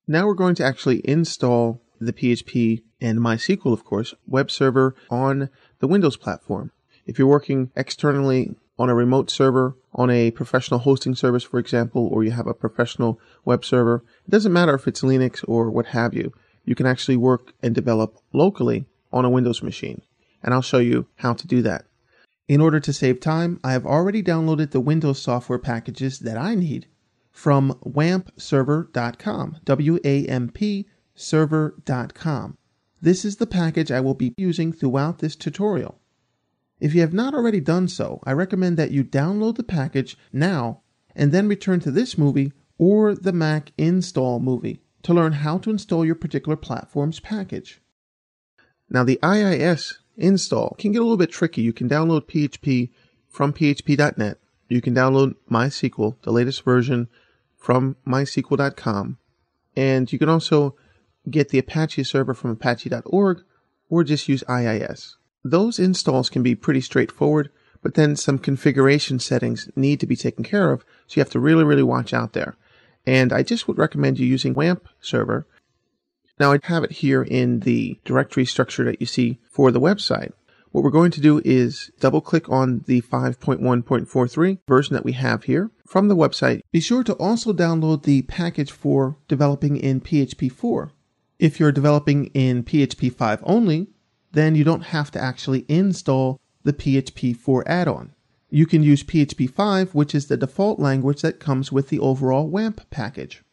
Now we're going to actually install the PHP and MySQL, of course, web server on the Windows platform. If you're working externally on a remote server, on a professional hosting service, for example, or you have a professional web server, it doesn't matter if it's Linux or what have you. You can actually work and develop locally on a Windows machine. And I'll show you how to do that. In order to save time, I have already downloaded the Windows software packages that I need from wampserver.com, W-A-M-P server.com. This is the package I will be using throughout this tutorial. If you have not already done so, I recommend that you download the package now and then return to this movie or the Mac install movie to learn how to install your particular platform's package. Now the IIS install can get a little bit tricky. You can download PHP from php.net. You can download MySQL, the latest version, from mysql.com. And you can also get the Apache server from apache.org or just use IIS. Those installs can be pretty straightforward, but then some configuration settings need to be taken care of, so you have to really watch out there. And I just would recommend you using WAMP server. Now I have it here in the directory structure that you see for the website. What we're going to do is double click on the 5.1.43 version that we have here from the website. Be sure to also download the package for developing in PHP 4. If you're developing in PHP 5 only, then you don't have to actually install the PHP 4 add-on. You can use PHP 5, which is the default language that comes with the overall WAMP package.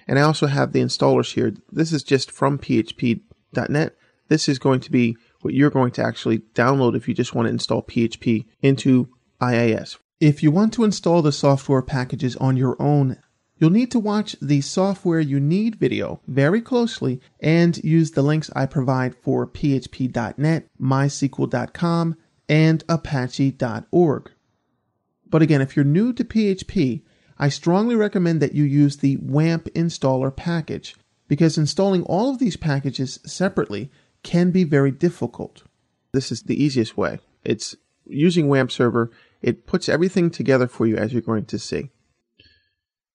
And I also have the installers here. This is just from php.net. This is going to be what you're going to actually download if you just want to install PHP into IIS. If you want to install the software packages on your own, you'll need to watch the Software You Need video very closely and use the links I provide for php.net, mysql.com, and apache.org. But again, if you're new to PHP, I strongly recommend that you use the WAMP installer package, because installing all of these packages separately can be very difficult. This is the easiest way. It's using WAMP server. It puts everything together for you, as you're going to see.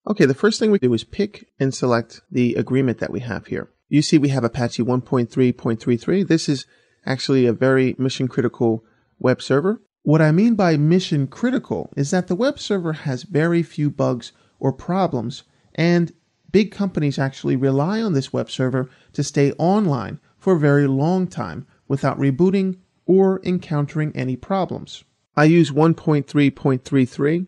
Okay, the first thing we do is pick and select the agreement that we have here. You see we have Apache 1.3.33. This is actually a very mission critical web server. What I mean by mission critical is that the web server has very few bugs or problems, and big companies actually rely on this web server to stay online for a very long time without rebooting or encountering any problems. I use 1.3.33,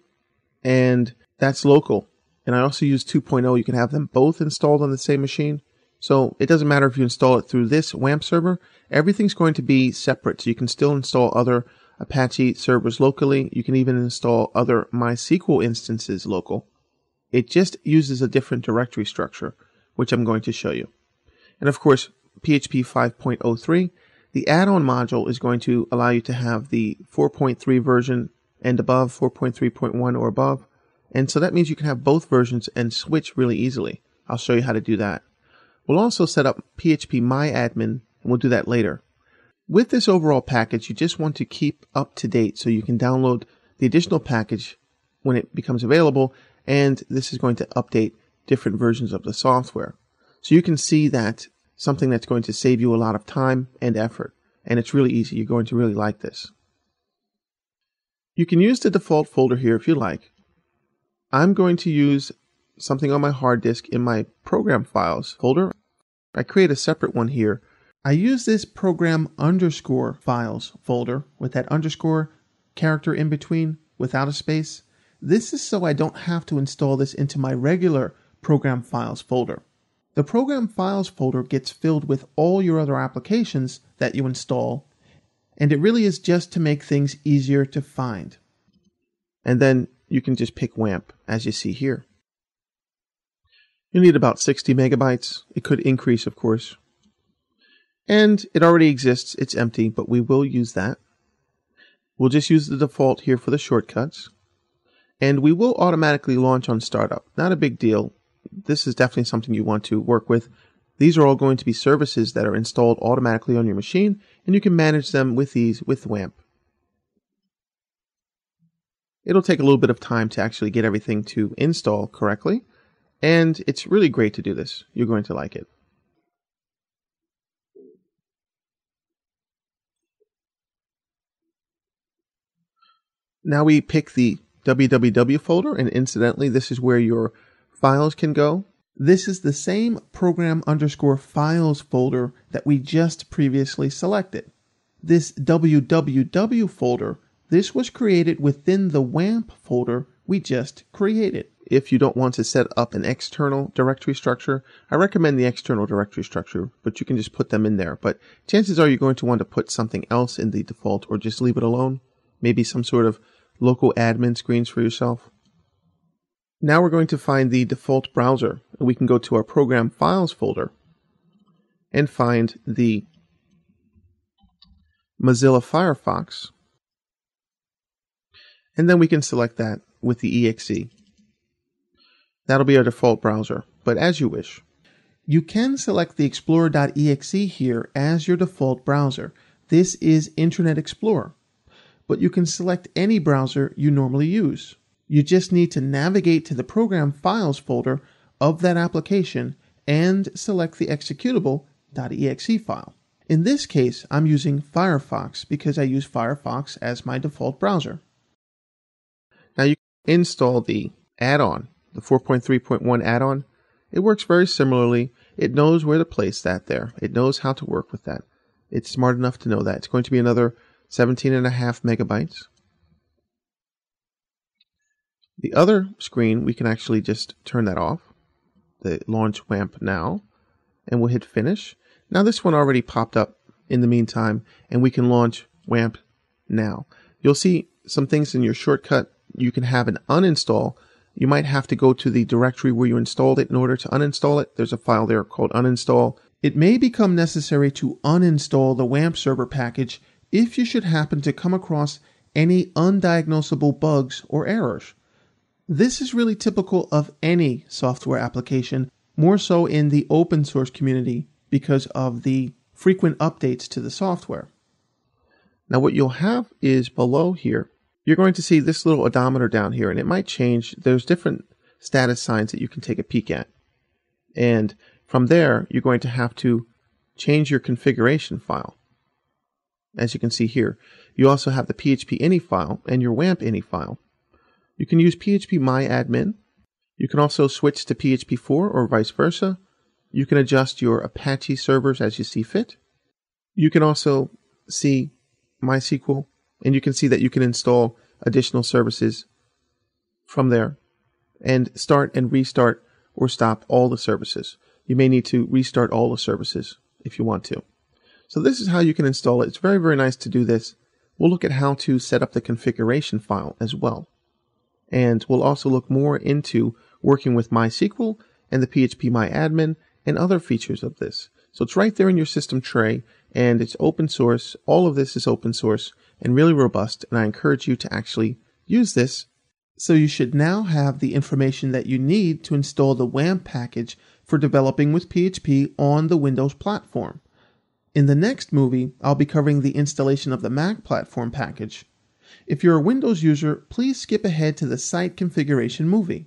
and that's local. And I also use 2.0. You can have them both installed on the same machine. So it doesn't matter if you install it through this WAMP server. Everything's going to be separate. So you can still install other Apache servers locally. You can even install other MySQL instances local. It just uses a different directory structure, which I'm going to show you. And of course, PHP 5.03, the add-on module is going to allow you to have the 4.3 version and above, 4.3.1 or above. And so that means you can have both versions and switch really easily. I'll show you how to do that. We'll also set up PHP MyAdmin, and we'll do that later. With this overall package, you just want to keep up to date so you can download the additional package when it becomes available, and this is going to update different versions of the software. So you can see that something that's going to save you a lot of time and effort, and it's really easy. You're going to really like this. You can use the default folder here if you like. I'm going to use something on my hard disk in my program files folder. I create a separate one here. I use this program underscore files folder with that underscore character in between without a space. This is so I don't have to install this into my regular program files folder. The program files folder gets filled with all your other applications that you install, and it really is just to make things easier to find. And then you can just pick WAMP, as you see here. You need about 60 megabytes. It could increase, of course. And it already exists. It's empty, but we will use that. We'll just use the default here for the shortcuts. And we will automatically launch on startup. Not a big deal. This is definitely something you want to work with. These are all going to be services that are installed automatically on your machine, and you can manage them with ease with WAMP. It'll take a little bit of time to actually get everything to install correctly, And it's really great to do this. You're going to like it. Now we pick the www folder, and incidentally, this is where your files can go. This is the same program_files folder that we just previously selected. This www folder, this was created within the WAMP folder we just created. If you don't want to set up an external directory structure, I recommend the external directory structure, but you can just put them in there. But chances are you're going to want to put something else in the default or just leave it alone. Maybe some sort of local admin screens for yourself. Now we're going to find the default browser, and we can go to our program files folder and find the Mozilla Firefox, and then we can select that with the exe. That'll be our default browser, but as you wish. You can select the Explorer.exe here as your default browser. This is Internet Explorer, but you can select any browser you normally use. You just need to navigate to the program files folder of that application and select the executable .exe file. In this case, I'm using Firefox because I use Firefox as my default browser. Now you can install the add-on, the 4.3.1 add-on. It works very similarly. It knows where to place that there. It knows how to work with that. It's smart enough to know that. It's going to be another 17.5 megabytes. The other screen, we can actually just turn that off, the launch WAMP now, and we'll hit finish. Now this one already popped up in the meantime, and we can launch WAMP now. You'll see some things in your shortcut. You can have an uninstall. You might have to go to the directory where you installed it in order to uninstall it. There's a file there called uninstall. It may become necessary to uninstall the WAMP server package if you should happen to come across any undiagnosable bugs or errors. This is really typical of any software application, more so in the open source community because of the frequent updates to the software. Now what you'll have is below here, you're going to see this little odometer down here, and it might change. There's different status signs that you can take a peek at. And from there, you're going to have to change your configuration file. As you can see here, you also have the PHP-ini file and your WAMP-ini file. You can use phpMyAdmin. You can also switch to PHP4 or vice versa. You can adjust your Apache servers as you see fit. You can also see MySQL, and you can see that you can install additional services from there and start and restart or stop all the services. You may need to restart all the services if you want to. So this is how you can install it. It's very, very nice to do this. We'll look at how to set up the configuration file as well. And we'll also look more into working with MySQL and the phpMyAdmin and other features of this. So it's right there in your system tray, and it's open source. All of this is open source and really robust, and I encourage you to actually use this. So you should now have the information that you need to install the WAMP package for developing with PHP on the Windows platform. In the next movie, I'll be covering the installation of the Mac platform package. If you're a Windows user, please skip ahead to the site configuration movie.